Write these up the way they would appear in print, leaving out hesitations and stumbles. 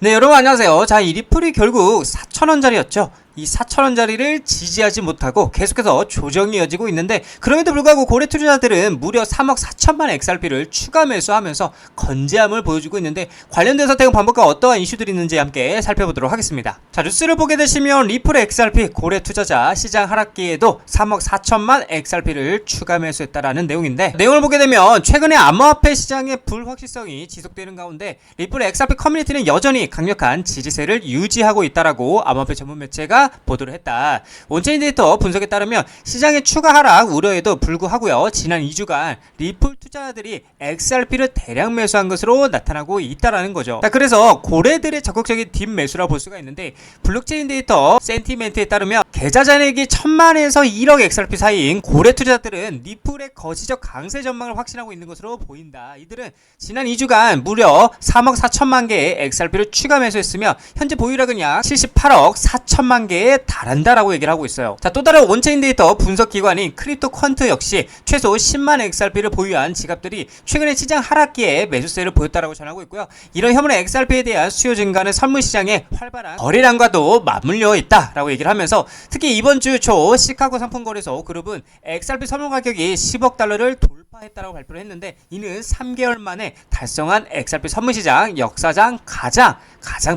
네, 여러분 안녕하세요. 자, 이 리플이 결국 4,000원짜리였죠. 이 4,000원짜리를 지지하지 못하고 계속해서 조정이 이어지고 있는데, 그럼에도 불구하고 고래 투자자들은 무려 3억 4천만 XRP를 추가 매수하면서 건재함을 보여주고 있는데, 관련돼서 대응 방법과 어떠한 이슈들이 있는지 함께 살펴보도록 하겠습니다. 자, 뉴스를 보게 되시면 리플의 XRP 고래 투자자 시장 하락기에도 3억 4천만 XRP를 추가 매수했다라는 내용인데, 내용을 보게 되면 최근에 암호화폐 시장의 불확실성이 지속되는 가운데 리플의 XRP 커뮤니티는 여전히 강력한 지지세를 유지하고 있다라고 암호화폐 전문 매체가 보도를 했다. 온체인 데이터 분석에 따르면 시장의 추가 하락 우려에도 불구하고요, 지난 2주간 리플 투자자들이 XRP를 대량 매수한 것으로 나타나고 있다라는 거죠. 자, 그래서 고래들의 적극적인 딥 매수라 볼 수가 있는데, 블록체인 데이터 센티멘트에 따르면 계좌 잔액이 1,000만에서 1억 XRP 사이인 고래 투자자들은 리플의 거시적 강세 전망을 확신하고 있는 것으로 보인다. 이들은 지난 2주간 무려 3억 4천만 개의 XRP를 추가 매수했으며 현재 보유량은 약 78억 4천만 개에 달한다라고 얘기를 하고 있어요. 자, 또 다른 온체인 데이터 분석 기관인 크립토 퀀트 역시 최소 10만 XRP를 보유한 지갑들이 최근에 시장 하락기에 매수세를 보였다라고 전하고 있고요. 이런 혐오의 XRP에 대한 수요 증가는 선물 시장의 활발한 거래량과도 맞물려 있다라고 얘기를 하면서, 특히 이번 주 초 시카고 상품거래소 그룹은 XRP 선물 가격이 10억 달러를 돌파했다라고 발표를 했는데, 이는 3개월 만에 달성한 XRP 선물 시장 역사상 가장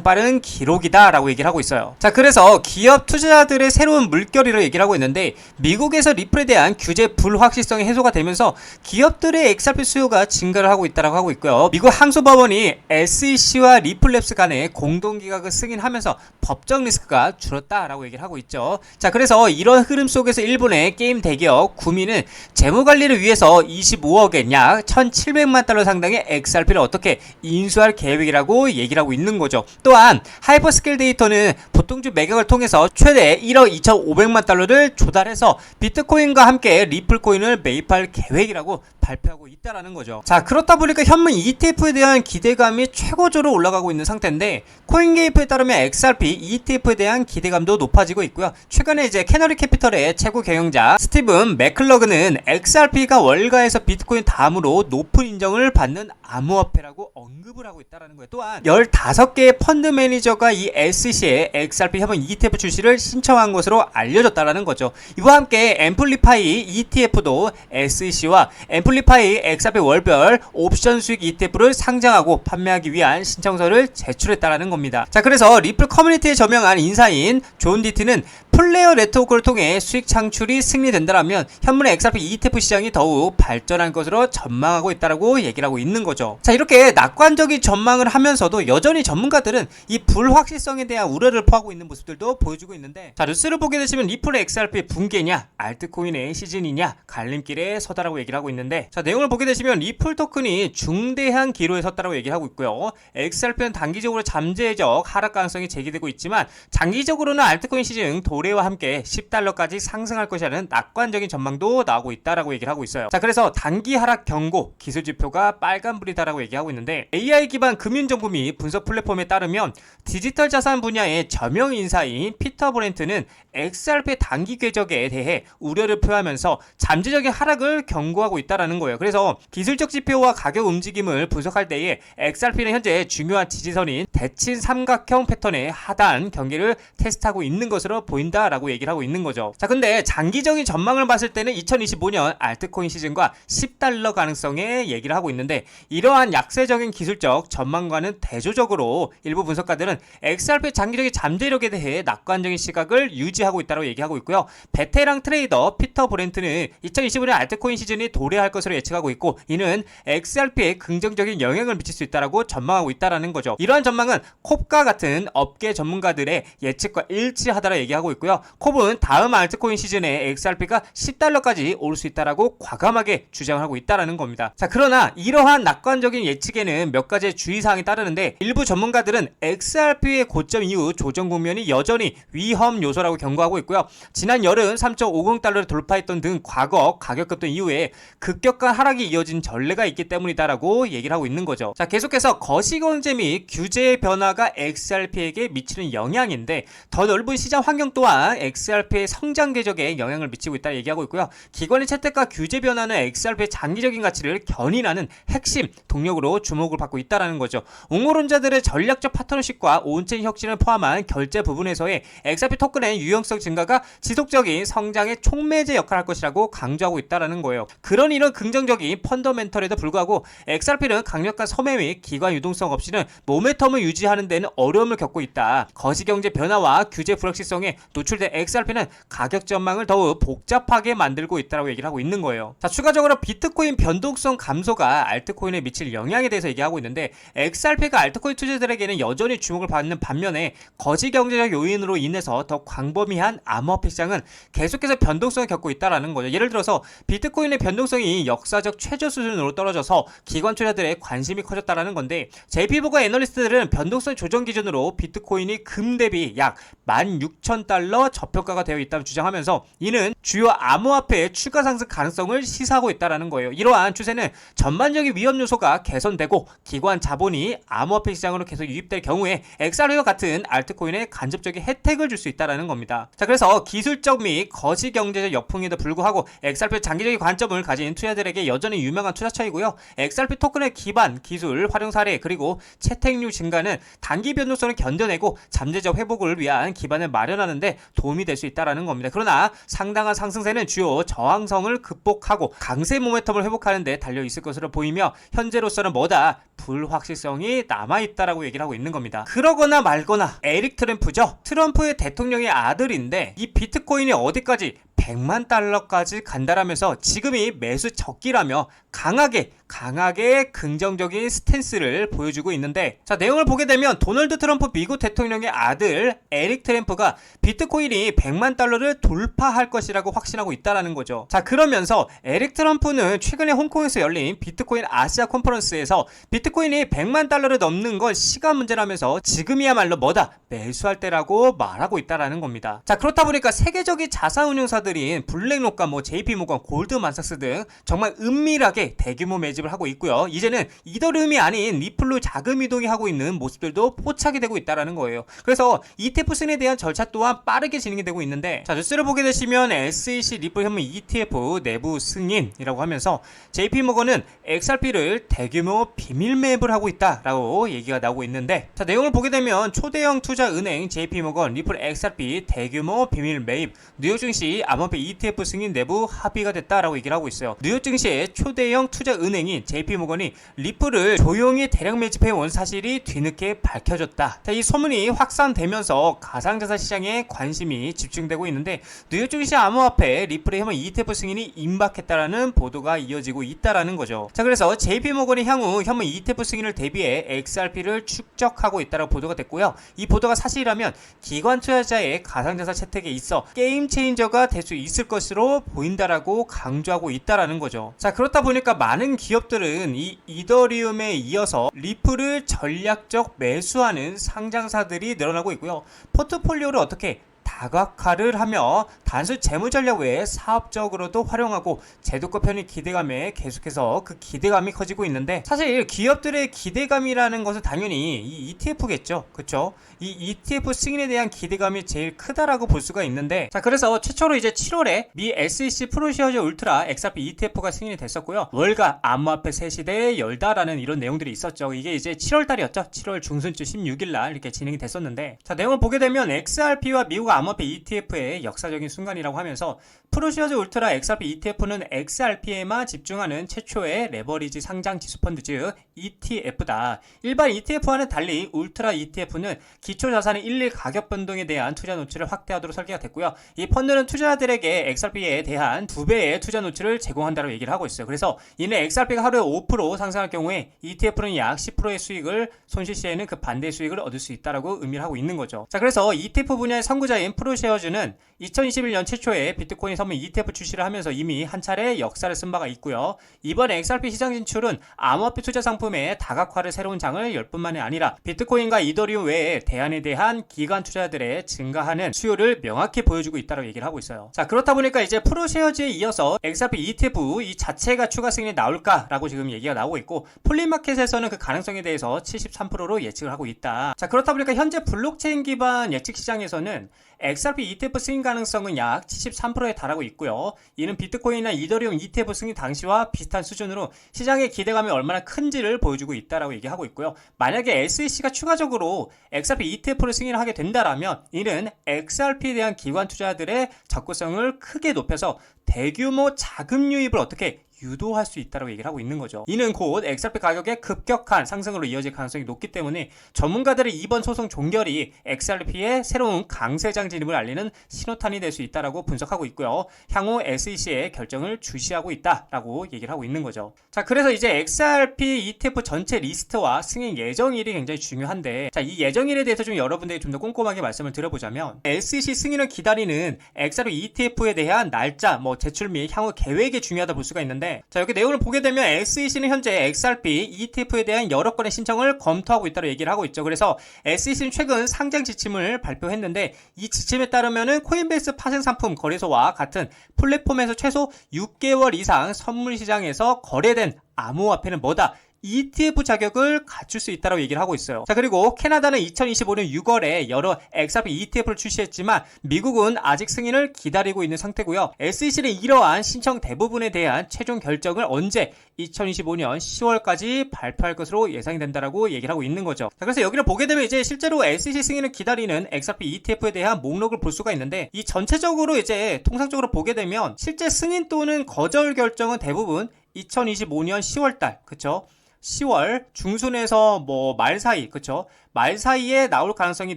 빠른 기록이다라고 얘기를 하고 있어요. 자, 그래서 기업 투자자들의 새로운 물결이라고 얘기를 하고 있는데, 미국에서 리플에 대한 규제 불확실성이 해소가 되면서 기업들의 XRP 수요가 증가를 하고 있다라고 하고 있고요. 미국 항소법원이 SEC와 리플랩스 간의 공동기각을 승인하면서 법적 리스크가 줄었다라고 얘기를 하고 있죠. 자, 그래서 이런 흐름 속에서 일본의 게임 대기업 구미는 재무관리를 위해서 25억엔 약 1,700만 달러 상당의 XRP를 어떻게 인수할 계획이라고 얘기를 하고 있는 거죠. 또한 하이퍼스케일 데이터는 보통주 매각을 통해서 최대 1억 2,500만 달러를 조달해서 비트코인과 함께 리플코인을 매입할 계획이라고 발표하고 있다라는 거죠. 자, 그렇다 보니까 현물 ETF에 대한 기대감이 최고조로 올라가고 있는 상태인데, 코인게이프에 따르면 XRP ETF에 대한 기대감도 높아지고 있고요. 최근에 이제 캐너리 캐피털의 최고 경영자 스티븐 맥클러그는 XRP가 월가에서 비트코인 다음으로 높은 인정을 받는 암호화폐라고 언급을 하고 있다라는 거예요. 또한 15개의 펀드 매니저가 이 SEC의 XRP 협원 ETF 출시를 신청한 것으로 알려졌다라는 거죠. 이와 함께 앰플리파이 ETF도 SEC와 앰플리파이 XRP 월별 옵션 수익 ETF를 상장하고 판매하기 위한 신청서를 제출했다라는 겁니다. 자, 그래서 리플 커뮤니티에 저명한 인사인 존 디트는 플레이어 네트워크를 통해 수익 창출이 승리된다라면 현물의 XRP ETF 시장이 더욱 발전할 것으로 전망하고 있다라고 얘기를 하고 있는 거죠. 자, 이렇게 낙관적인 전망을 하면서도 여전히 전문가들은 이 불확실성에 대한 우려를 포하고 있는 모습들도 보여주고 있는데, 자, 뉴스를 보게 되시면 리플의 XRP 붕괴냐 알트코인의 시즌이냐 갈림길에 서다라고 얘기를 하고 있는데, 자, 내용을 보게 되시면 리플 토큰이 중대한 기로에 섰다라고 얘기를 하고 있고요. XRP는 단기적으로 잠재적 하락 가능성이 제기되고 있지만 장기적으로는 알트코인 시즌 도래와 함께 10달러까지 상승할 것이라는 낙관적인 전망도 나오고 있다라고 얘기를 하고 있어요. 자, 그래서 단기 하락 경고 기술 지표가 빨간불이다라고 얘기하고 있는데, AI 기반 금융정보 및 분석 플랫폼에 따르면 디지털 자산 분야의 저명 인사인 피터 브렌트는 XRP 단기 궤적에 대해 우려를 표하면서 잠재적인 하락을 경고하고 있다라는 거예요. 그래서 기술적 지표와 가격 움직임을 분석할 때에 XRP는 현재 중요한 지지선인 대칭 삼각형 패턴의 하단 경계를 테스트하고 있는 것으로 보인다라고 얘기를 하고 있는 거죠. 자, 근데 장기적인 전망을 봤을 때는 2025년 알트코인 시즌과 10달러 가능성에 얘기를 하고 있는데, 이러한 약세적인 기술적 전망과는 대조적으로 일부 분석가들은 XRP 장기적인 잠재력에 대해 낙관적인 시각을 유지하고 있다고 얘기하고 있고요. 베테랑 트레이더 피터 브렌트는 2025년 알트코인 시즌이 도래할 것으로 예측하고 있고, 이는 XRP에 긍정적인 영향을 미칠 수 있다고 전망하고 있다는 거죠. 이러한 전망은 콥과 같은 업계 전문가들의 예측과 일치하다라 얘기하고 있고요. 콥은 다음 알트코인 시즌에 XRP가 10달러까지 오를 수 있다라고 과감하게 주장을 하고 있다는 겁니다. 자, 그러나 이러한 낙관적인 예측에는 몇 가지의 주의사항이 따르는데, 일부 전문가들은 XRP의 고점 이후 조정 국면이 여전히 위험 요소라고 경고하고 있고요. 지난 여름 3.50달러를 돌파했던 등 과거 가격 급등 이후에 급격한 하락이 이어진 전례가 있기 때문이다라고 얘기를 하고 있는 거죠. 자, 계속해서 거시경제 및 규제의 변화가 XRP에게 미치는 영향인데, 더 넓은 시장 환경 또한 또한 XRP의 성장 궤적에 영향을 미치고 있다 얘기하고 있고요. 기관의 채택과 규제 변화는 XRP의 장기적인 가치를 견인하는 핵심 동력으로 주목을 받고 있다는 거죠. 옹호론자들의 전략적 파트너십과 온체인 혁신을 포함한 결제 부분에서의 XRP 토큰의 유용성 증가가 지속적인 성장의 촉매제 역할을 할 것이라고 강조하고 있다는 거예요. 그런 이런 긍정적인 펀더멘털에도 불구하고 XRP는 강력한 소매 및 기관 유동성 없이는 모멘텀을 유지하는 데는 어려움을 겪고 있다. 거시경제 변화와 규제 불확실성에 노출된 XRP는 가격 전망을 더욱 복잡하게 만들고 있다고 얘기를 하고 있는 거예요. 자, 추가적으로 비트코인 변동성 감소가 알트코인에 미칠 영향에 대해서 얘기하고 있는데, XRP가 알트코인 투자자들에게는 여전히 주목을 받는 반면에 거시경제적 요인으로 인해서 더 광범위한 암호화폐 시장은 계속해서 변동성을 겪고 있다는 거죠. 예를 들어서 비트코인의 변동성이 역사적 최저 수준으로 떨어져서 기관 투자자들의 관심이 커졌다는 건데, JP모건 애널리스트들은 변동성 조정 기준으로 비트코인이 금 대비 약 16,000달러 저평가가 되어 있다고 주장하면서, 이는 주요 암호화폐의 추가 상승 가능성을 시사하고 있다는 거예요. 이러한 추세는 전반적인 위험 요소가 개선되고 기관 자본이 암호화폐 시장으로 계속 유입될 경우에 XRP와 같은 알트코인에 간접적인 혜택을 줄 수 있다는 겁니다. 자, 그래서 기술적 및 거시경제적 역풍에도 불구하고 XRP의 장기적인 관점을 가진 투자자들에게 여전히 유명한 투자처이고요. XRP 토큰의 기반, 기술, 활용 사례, 그리고 채택률 증가는 단기 변동성을 견뎌내고 잠재적 회복을 위한 기반을 마련하는데 도움이 될 수 있다는 겁니다. 그러나 상당한 상승세는 주요 저항성을 극복하고 강세 모멘텀을 회복하는 데 달려 있을 것으로 보이며, 현재로서는 뭐다 불확실성이 남아있다라고 얘기를 하고 있는 겁니다. 그러거나 말거나 에릭 트럼프죠. 트럼프의 대통령의 아들인데 이 비트코인이 어디까지 100만 달러까지 간다라면서 지금이 매수 적기라며 강하게 긍정적인 스탠스를 보여주고 있는데, 자, 내용을 보게 되면 도널드 트럼프 미국 대통령의 아들 에릭 트럼프가 비트코인이 100만 달러를 돌파할 것이라고 확신하고 있다는 거죠. 자, 그러면서 에릭 트럼프는 최근에 홍콩에서 열린 비트코인 아시아 컨퍼런스에서 비트코인이 100만 달러를 넘는 건 시간 문제라면서 지금이야말로 뭐다 매수할 때라고 말하고 있다는 겁니다. 자, 그렇다 보니까 세계적인 자산운용사들인 블랙록과 JP모건, 골드만삭스 등 정말 은밀하게 대규모 매집을 하고 있고요. 이제는 이더리움이 아닌 리플로 자금 이동이 하고 있는 모습들도 포착이 되고 있다는 거예요. 그래서 ETF 승인에 대한 절차 또한 빠르게 진행이 되고 있는데, 자, 뉴스를 보게 되시면 SEC 리플 현물 ETF 내부 승인이라고 하면서 JP모건은 XRP를 대규모 비밀 매입을 하고 있다라고 얘기가 나오고 있는데, 자, 내용을 보게 되면 초대형 투자은행 JP모건 리플 XRP 대규모 비밀 매입, 뉴욕 증시 암호화폐 ETF 승인 내부 합의가 됐다라고 얘기를 하고 있어요. 뉴욕 증시의 초대형 투자은행인 JP모건이 리플을 조용히 대량 매집해온 사실이 뒤늦게 밝혀졌다. 자, 이 소문이 확산되면서 가상자산 시장에 관심이 집중되고 있는데, 뉴욕 증시 암호화폐 리플의 현물 ETF 승인이 임박했다라는 보도가 이어지고 있다라는 거죠. 자, 그래서 JP모건이 향후 현물 ETF 승인을 대비해 XRP를 축적하고 있다라고 보도가 됐고요. 이 보도가 사실이라면 기관 투자자의 가상자산 채택에 있어 게임 체인저가 될 수 있을 것으로 보인다라고 강조하고 있다라는 거죠. 자, 그렇다 보니까 많은 기업들은 이 이더리움에 이어서 리플을 전략적 매수하는 상장사들이 늘어나고 있고요. 포트폴리오를 어떻게 다각화를 하며 단순 재무 전략 외에 사업적으로도 활용하고 제도권 편의 기대감에 계속해서 그 기대감이 커지고 있는데, 사실 기업들의 기대감이라는 것은 당연히 이 ETF겠죠. 그쵸? 이 ETF 승인에 대한 기대감이 제일 크다라고 볼 수가 있는데, 자, 그래서 최초로 이제 7월에 미 SEC 프로시어즈 울트라 XRP ETF가 승인이 됐었고요. 월가 암호화폐 새 시대에 열다라는 이런 내용들이 있었죠. 이게 이제 7월 달이었죠. 7월 중순쯤 16일날 이렇게 진행이 됐었는데, 자, 내용을 보게 되면 XRP와 미국 암호화폐 ETF의 역사적인 순간이라고 하면서, 프로시어즈 울트라 XRP ETF는 XRP에만 집중하는 최초의 레버리지 상장 지수펀드, 즉 ETF다. 일반 ETF와는 달리 울트라 ETF는 기초자산의 일일 가격 변동에 대한 투자 노출을 확대하도록 설계가 됐고요. 이 펀드는 투자자들에게 XRP에 대한 2배의 투자 노출을 제공한다고 얘기를 하고 있어요. 그래서 이는 XRP가 하루에 5% 상승할 경우에 ETF는 약 10%의 수익을, 손실 시에는 그 반대의 수익을 얻을 수 있다라고 의미를 하고 있는 거죠. 자, 그래서 ETF 분야의 선구자인 프로쉐어즈는 2021년 최초에 비트코인 선물 ETF 출시를 하면서 이미 한 차례 역사를 쓴 바가 있고요. 이번에 XRP 시장 진출은 암호화폐 투자 상품의 다각화를 새로운 장을 열 뿐만이 아니라 비트코인과 이더리움 외에 대안에 대한 기관 투자들의 증가하는 수요를 명확히 보여주고 있다고 얘기를 하고 있어요. 자, 그렇다 보니까 이제 프로쉐어즈에 이어서 XRP ETF 이 자체가 추가 승인이 나올까라고 지금 얘기가 나오고 있고, 폴리마켓에서는 그 가능성에 대해서 73%로 예측을 하고 있다. 자, 그렇다 보니까 현재 블록체인 기반 예측 시장에서는 XRP ETF 승인 가능성은 약 73%에 달하고 있고요. 이는 비트코인이나 이더리움 ETF 승인 당시와 비슷한 수준으로 시장의 기대감이 얼마나 큰지를 보여주고 있다라고 얘기하고 있고요. 만약에 SEC가 추가적으로 XRP ETF를 승인하게 된다라면 이는 XRP에 대한 기관 투자자들의 접근성을 크게 높여서 대규모 자금 유입을 어떻게 유도할 수 있다고 얘기를 하고 있는 거죠. 이는 곧 XRP 가격의 급격한 상승으로 이어질 가능성이 높기 때문에 전문가들의 이번 소송 종결이 XRP의 새로운 강세장 진입을 알리는 신호탄이 될 수 있다고 분석하고 있고요. 향후 SEC의 결정을 주시하고 있다라고 얘기를 하고 있는 거죠. 자, 그래서 이제 XRP ETF 전체 리스트와 승인 예정일이 굉장히 중요한데, 자, 이 예정일에 대해서 좀 여러분들이 좀 더 꼼꼼하게 말씀을 드려보자면, SEC 승인을 기다리는 XRP ETF에 대한 날짜, 제출 및 향후 계획이 중요하다 볼 수가 있는데, 자, 여기 내용을 보게 되면 SEC는 현재 XRP ETF에 대한 여러 건의 신청을 검토하고 있다고 얘기를 하고 있죠. 그래서 SEC는 최근 상장 지침을 발표했는데 이 지침에 따르면은 코인베이스 파생상품 거래소와 같은 플랫폼에서 최소 6개월 이상 선물 시장에서 거래된 암호화폐는 뭐다? ETF 자격을 갖출 수 있다고 얘기를 하고 있어요. 자, 그리고 캐나다는 2025년 6월에 여러 XRP ETF를 출시했지만 미국은 아직 승인을 기다리고 있는 상태고요. SEC는 이러한 신청 대부분에 대한 최종 결정을 언제 2025년 10월까지 발표할 것으로 예상이 된다라고 얘기를 하고 있는 거죠. 자, 그래서 여기를 보게 되면 이제 실제로 SEC 승인을 기다리는 XRP ETF에 대한 목록을 볼 수가 있는데 이 전체적으로 이제 통상적으로 보게 되면 실제 승인 또는 거절 결정은 대부분 2025년 10월달, 그쵸? 10월 중순에서 말 사이, 그쵸? 말 사이에 나올 가능성이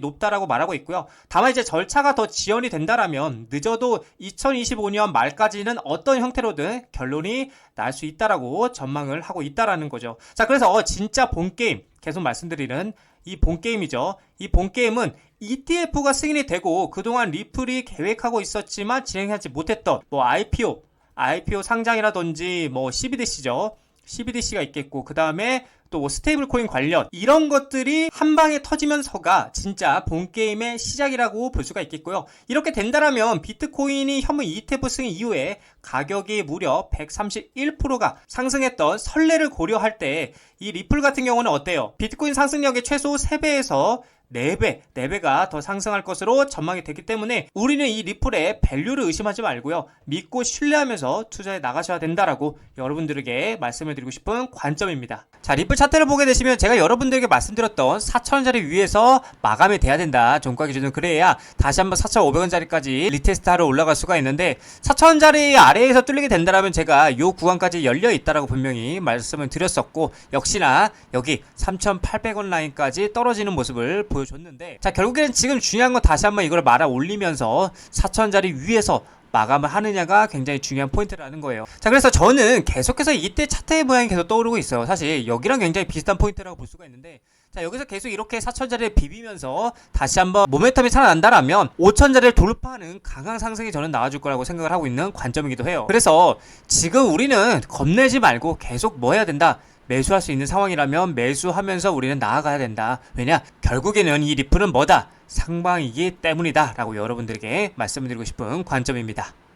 높다라고 말하고 있고요. 다만 이제 절차가 더 지연이 된다라면 늦어도 2025년 말까지는 어떤 형태로든 결론이 날 수 있다라고 전망을 하고 있다라는 거죠. 자, 그래서 진짜 본게임, 계속 말씀드리는 이 본게임이죠. 이 본게임은 ETF가 승인이 되고 그동안 리플이 계획하고 있었지만 진행하지 못했던 IPO 상장이라든지 CBDC죠. CBDC가 있겠고 그 다음에 또 스테이블 코인 관련 이런 것들이 한 방에 터지면서가 진짜 본게임의 시작이라고 볼 수가 있겠고요. 이렇게 된다라면 비트코인이 현물 ETF 승인 이후에 가격이 무려 131%가 상승했던 선례를 고려할 때 이 리플 같은 경우는 어때요? 비트코인 상승력의 최소 3배에서 4배가 더 상승할 것으로 전망이 되기 때문에 우리는 이 리플의 밸류를 의심하지 말고요. 믿고 신뢰하면서 투자해 나가셔야 된다라고 여러분들에게 말씀을 드리고 싶은 관점입니다. 자, 리플 차트를 보게 되시면 제가 여러분들에게 말씀드렸던 4,000원짜리 위에서 마감이 돼야 된다. 종가 기준은 그래야 다시 한번 4,500원짜리까지 리테스트하러 올라갈 수가 있는데 4,000원짜리 아래에서 뚫리게 된다면 제가 이 구간까지 열려 있다라고 분명히 말씀을 드렸었고 역시나 여기 3,800원 라인까지 떨어지는 모습을 보여줬는데 자, 결국에는 지금 중요한 건 다시 한번 이걸 말아 올리면서 4,000원짜리 위에서 마감을 하느냐가 굉장히 중요한 포인트라는 거예요. 자, 그래서 저는 계속해서 이때 차트의 모양이 계속 떠오르고 있어요. 사실 여기랑 굉장히 비슷한 포인트라고 볼 수가 있는데 자, 여기서 계속 이렇게 4,000원짜리를 비비면서 다시 한번 모멘텀이 살아난다라면 5,000원짜리를 돌파하는 강한 상승이 저는 나와줄 거라고 생각을 하고 있는 관점이기도 해요. 그래서 지금 우리는 겁내지 말고 계속 뭐 해야 된다? 매수할 수 있는 상황이라면 매수하면서 우리는 나아가야 된다. 왜냐? 결국에는 이 리플은 뭐다? 상방이기 때문이다 라고 여러분들에게 말씀을 드리고 싶은 관점입니다.